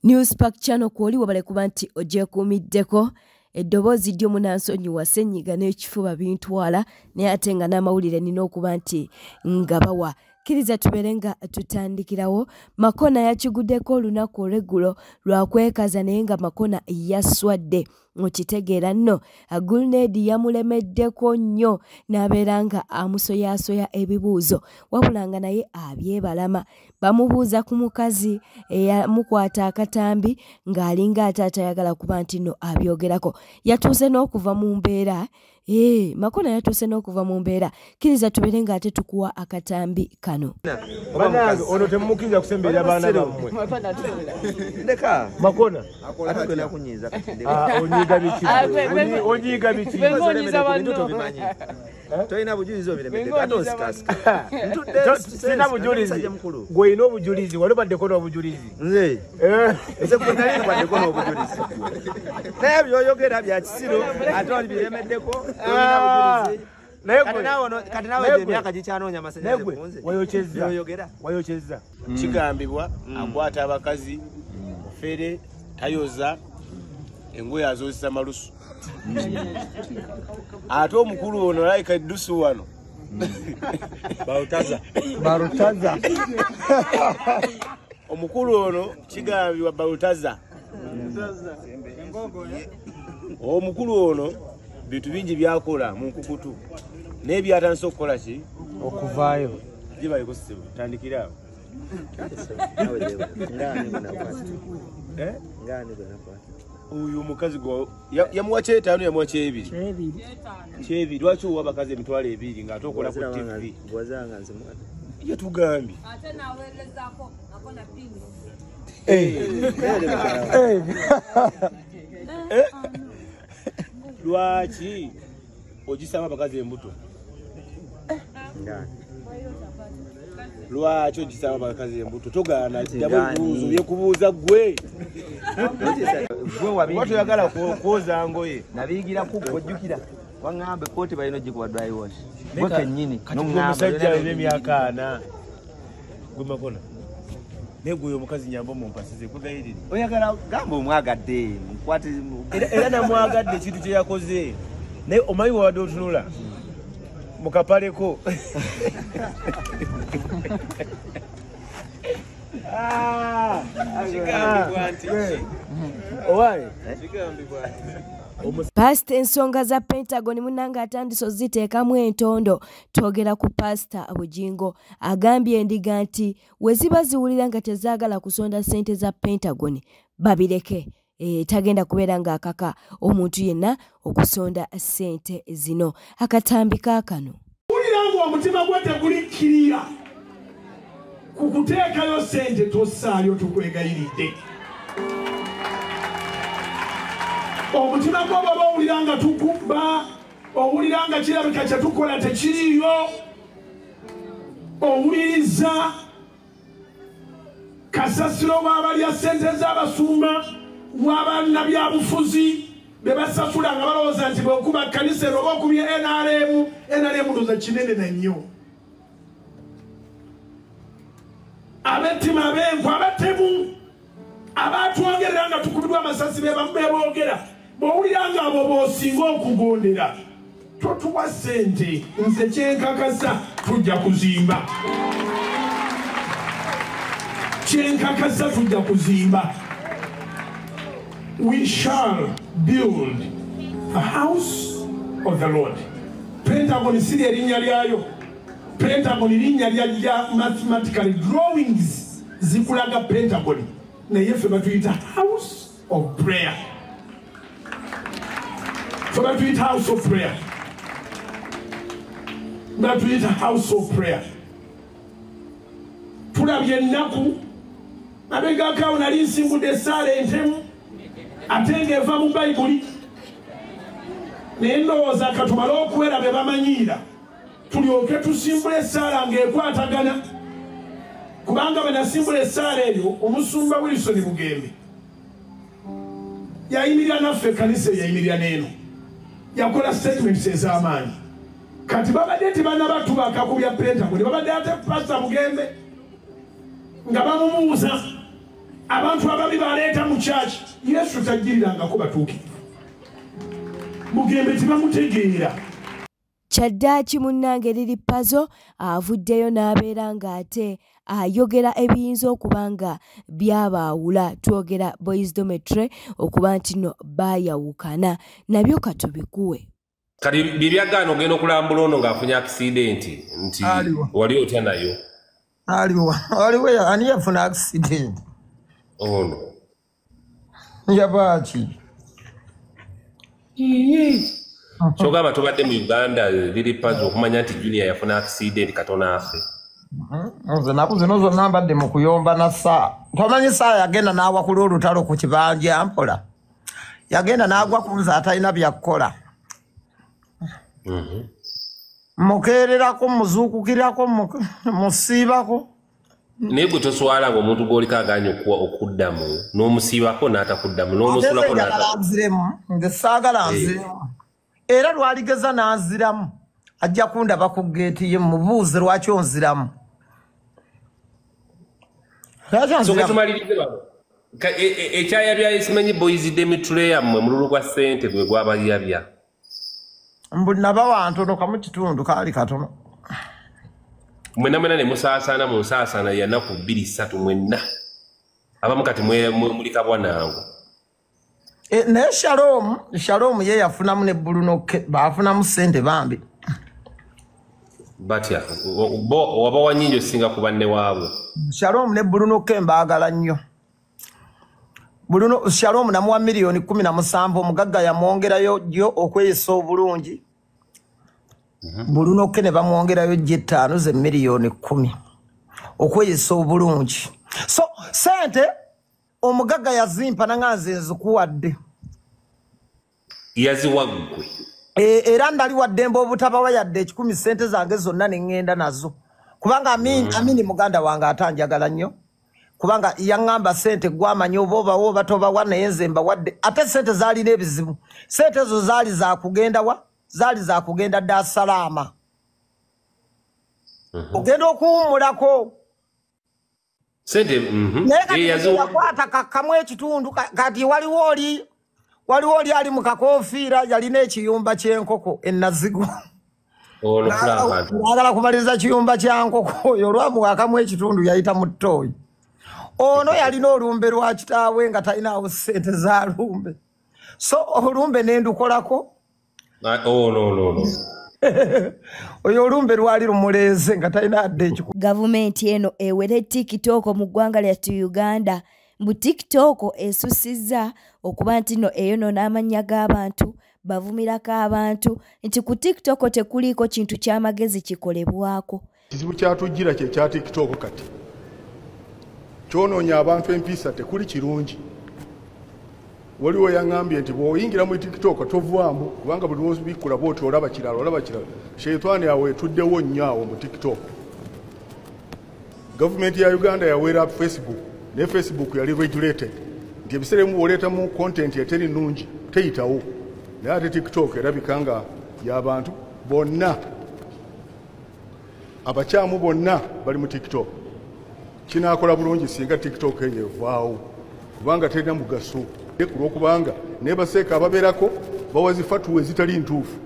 Newspark channel kwoli wabale kuba nti ogyekuumiddeko eddoboozi ly'omunansonyiwa ssenyiga n'ekifuba bintwala naye ate nga n'amawulire nina okuba nti nga bawa kkiriza tubeere nga tutandikirawo. Makona yakiguddeko olunaku olw'eggulo lwakwekaza naye nga Makona yaswadde okitegeera nno Gulnedi yamulemeddeko nnyo n'abeera nga amusoyaasoya ebibuuzo wabula nga naye abyebalama. Bamubuuza ku mukazi eyamukwata akatambi ng'alinga ate atayagala kuba nti nno abyogerako. Yatuuse n'okuva mu mbeera Makona yatuuse n'okuva mu mbeera. Kkiriza tubeere nga ate tukuwa akatambi kano. Bannange ono temumukkiriza kusemberera baana bammwe. Ndeka Makona atugenda kunyiza kati onyiga biki? Onyiga biki? toyina bujulizi obiremedde kati osikasika sina bujulizi gw'olina obujulizi wali obaddeko n'obujulizi nze ese kunali baddeko n'obujulizi naye byoyogera bya kisiro ate oli biremeddeko olina bujulizi kati nawe emyaka gikyanoonya amasannyalaze kunze wayokyezza kigambibwa akwata abakazi fere tayoza engoye azozesa malusu ate omukulu ono alayika eddusu wano Balutaza omukulu ono kigambibwa Balutaza omukulu ono bintu bingi byakola mu nkukutu naye byatandise okukola ki okuvaayo gibayikosibu tandikira awo uyu mukazi gwa yamuwa kyetaano yamuwa kyebiri lwaki owa abakazi emitwalo ebiri ng'ate okola ku TV ye tugambye ate naweerezako Makona pini lwaki ogisaba abakazi embuto lwaki ogisaba abakazi embuto togaana ddamu ebibuuzo byekubuuza ggwe watoyagala kwoza ngoye nabiyigiraku ojjukira waŋŋambe kooti balina ogikuba dry wash gwe kennyini omusajja alina emyaka 4 gwe Makona naye gwe oyo omukazi nyamba mumpasize kugayirire oyagala gamba omwagadde mukwate era namwagadde ekintu kye yakoze naye omanyi wawadde otunula mukapaleko Pasita ensonga za Pentagon munanga atandise oziteekamu entondo. Twogera ku Pasita Bugingo agambye endiga nti we ziba ziwulira nga tezaagala kusonda ssente za Pentagon babireke. Tagenda kubeera nga akaka omuntu yenna okusonda ssente zino. Akatambi kaakano wulira nga omutima gwe tegulikkirira ku kuteekayo ssente tossaayo tukwegayiridde. Omutima gwo baba owulira nga tukubba, owulira nga kirabika kye tukola tekiriyo, owuliriza kasasiro w'abalya ssente z'abasumba w'abannabyabufuzi be basasula nga balowooza nti bwekuba kkanisa eno oba okubye NRM ndoza kinene na nnyo. Ab'ettima ab'enku abatemu abatwogerera nga tukubiddwa amasasi beeboogera bw'owulira nga abo b'osinga okugondera totuwa ssente nze kyenkakasa tujja kuzimba kyenkakasa tujja kuzimba. We shall build a house of the Lord. Pentagon si erinnya lyayo. Pentagon linnya lya mathematical drawings zikulaga Pentagon naye ffe batuyita house of prayer. Ffe batuyita house of prayer. Batuyita house of prayer. Tulabye ennaku abegakawo nali nsimbudde essaala entemu ate ng'eva mu Bayibuli naye ndowooza katumale okuwera be bamanyiira tulyoke tusimbula essaala ng'ekwatagana kubanga bwe nasimbula essaala eyo omusumba Wilson Bugembe yayimirira naffe ekkanisa yayimirira n'eno yakola statements ez'amaanyi kati babadde tebannabatuba ku bya Pentagon babadde ate Pastor Bugembe nga bamumubuuza abantu ababi baleeta mu kyaki Yesu tajjirirangako batuukirivu mugembe tebamutegeera Kyaddaaki munnange liri Pazo avuddeyo n'abeera ng'ate ayogera ebiyinza okuba nga byabaawula twogera Boys Dormitory okuba nti no baayawukana nabyo katubikuwe kati bibyagaana ogenda okulambula ono ng'afunye akisidenti nti wali otya nayo aliwo ani yafuna akisidenti ono yabaaki kyogamba tubadde mu Uganda liri Pazo okumanya nti Junior yafuna akisidenti katona afe naku zino zonna mbadde mu kuyomba na saa tomanyi saa yagenda n'awakula olutalo ku kibanja mpola yagenda n'agwa ku nze atalina byakukola mukeererako muzuukukirako musiibako naye gwe toswala ng'omuntu gw'oliko aganya okuddamu n'omusiibako n'atakuddamu n'omusulako nze saagala nziremu era lwaligeza n'anziramu ajja kundaba ku geeti ye mubuuze lwaki onziramu tumalirize bano ekyayabya simanyi Boys Dormitory yammwe mululu gwa ssente gwe gwabayabya mbu naba ntono kamu kitundu kaali katono mwena ne musaasaana mu nsaasaana ya nnaku 2-3 mwenna abamu kati mulika bwanangu naye Shalom ye yafunamu ne Bulunoke baafunamu ssente bambi batya waba wanyingi osinga ku banne waabwe Shalom ne Bulunoke mbaagala nnyo Shalom namuwa miliyoni 17 omugagga yamwongerayo jjo okweyisa obulungi Bulunoke ne bamwongerayo jjo 5 ze miliyoni 10 okweyisa obulungi so sente omugagga yazimpa nanganze nzikuwadde yaziwaggwe era ndali waddembe obutabawa yadde 10 sente zange zonna ne ngenda nazo kubanga amini muganda wange atanjagala nnyo kubanga yaŋŋamba sente gwamanya oba batobawa naye nze mbawadde ate sente zaali n'ebizibu sente ezo zaali za kugenda Dar es Salaam ogenda okuwummulako sente yakwata kakamu ekitundu kati waliwo oli ali mu kakofiira yalina ekiyumba ky'enkoko enazigo agala kumaliriza kiyumba kya nkoko oyo olwamuwakamu ekitundu yayita mu ttooyi ono yalina olumbe lwa kitaawe nga talinawo ssente za lumbe so olumbe nendukolako oyo olumbe lwali lumuleeze nga talina adde gavumenti eno ewere TikTok mu ggwanga lyattu Uganda mbu TikTok esusizza okuba nti no eyonoona amannya g'abantu bavumirako abantu nti ku TikTok tekuliiko kintu ky'amagezi kikolebwako kizibu kyatujjira kye kya TikTok kati kyonoonya abantu empisa tekuli kirungi waliwo yaŋŋambye nti bw'oyingira mu TikTok tovaamu kubanga buli lw'obikkula bw'oti olaba kirala sheitani awo etuddewo nnyo awo mu TikTok gavumenti ya Uganda yaweera Facebook ne Facebook yali regulated nti ebiseera ebimu bw'oleetamu content eteri nnungi teyitawo naye ate TikTok erabika nga y'abantu bonna abakyamu bonna bali mu TikTok kinaakola bulungi singa TikTok eyo evaawo kubanga terina mugaso kulwokubanga naye baseeka ababeerako bawazi fatuwa ezitali ntuufu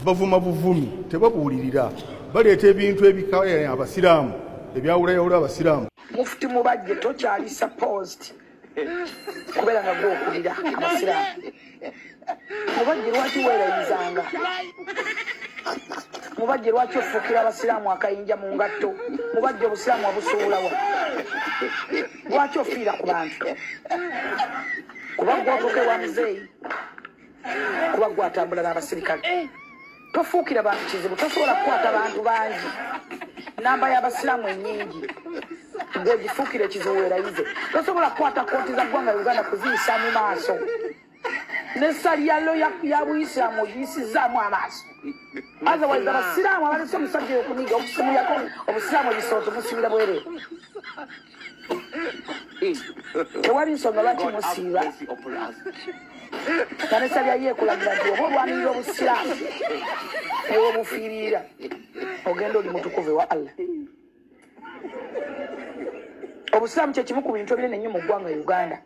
bavuma buvumi tebabuulirira baleeta ebintu ebikaya abasiraamu ebyawulayawula abasiraamu Mufti Mubajje tokyali supposed kubeera nga gw'okulira abasiraamu Mubajje lwaki weerayizanga Mubajje lwaki ofuukira abasiraamu akayinja mu ngatto Mubajje obusiraamu wabusuulawa lwaki ofiira ku bantu kuba gw'otuuke wa muzeeyi kuba gw'atambula n'abasirikale tofuukira bantu kizibu tosobola kukwata abantu bangi namba y'abasiraamu ennyingi ng'ogifuukira ekizibu weerayize tosobola kukwata kooti za ggwanga Uganda kuziyisa mu maaso n'essaali yalo ya buyisiraamu ogiyisizaamu amaaso otherwise abasiraamu abalese omusajja okuniga okusimuyako obusiraamu ebisooto musibira bwereere tewali nsonga lwaki musiiba kanisa lya yeekulagira nti oba olwanirira obusiraamu ewe obufiirira ogenda oli mutukuvu wa Allah Obusiraamu kye kimu ku bintu ebinene nnyo mu ggwanga Uganda.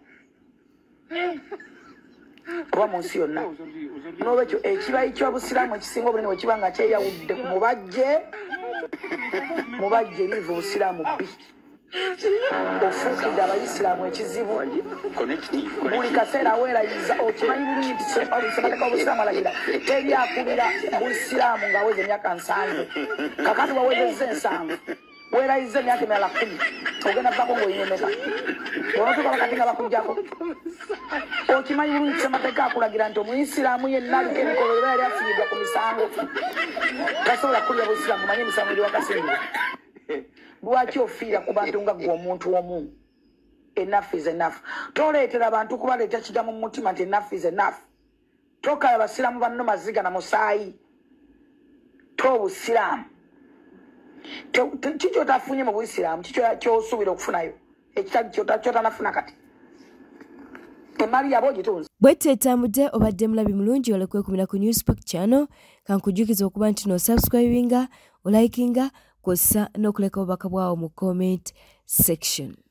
Kuba mu nsi yonna. N'olwekyo ekibayi ky'obusiraamu ekisinga obunene bwe kiba nga kyeyawudde ku mubajje liiva obusiraamu bbi. Ofuukidde abayisiraamu ekizibu. Buli kaseera weerayiza okimanyi bulungi nti ssemateeka w'obusiraamu alagira teri akulira busiraamu ng'aweza emyaka 7. Kakati wawezezza 7. Weerayiza emyaka emirala 10. Ogenda vako ng'olina emeka. Onotukola kati nga bakuggyako. Okimanyi bulungi ssemateeka akulagira nti omuyisiraamu yenna aliko emikolo era yali afiiridwa ku misango. Tasobola kulira busiraamu manye emisango eri wakasinga. Lwaki ofiira ku bantu nga gwe omuntu omu? Enough is enough. Toleetera abantu kubaleeta kijja mu mutima nti enough is enough. Tokala basiraamu banno maziga na musaayi. Busiraamu. Kiki otafunye mu busiraamu? Kiki ky'osuubira okufunayo? Ekitali kyotanafuna kati. Emali yabo gitunze. Bwete etambudde obadde mulabi mulungi olekwekumira ku Newspark channel. Kankujukiza okuba nti no subscribinga, olikinga, kosa n'okuleka obubaka bwawo mu comment section.